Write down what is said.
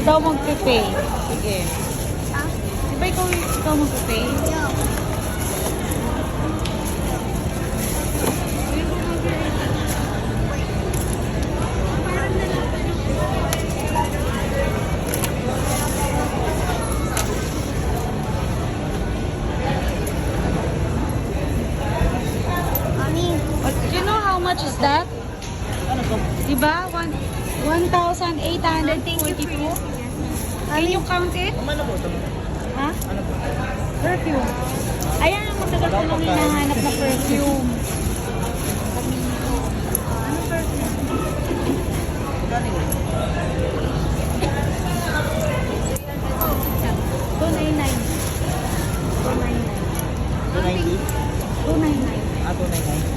Ikaw magpe-pay. Sige. Di ba ikaw magpe-pay? Do you know how much is that? Diba? 1,842. Can you count it? Ano po ito? Ha? Ano po? Perfume. Ayan ang matagal ko nang hinahanap na perfume. Ano perfume? Gani ko. 299. 299. 290? 299. 299.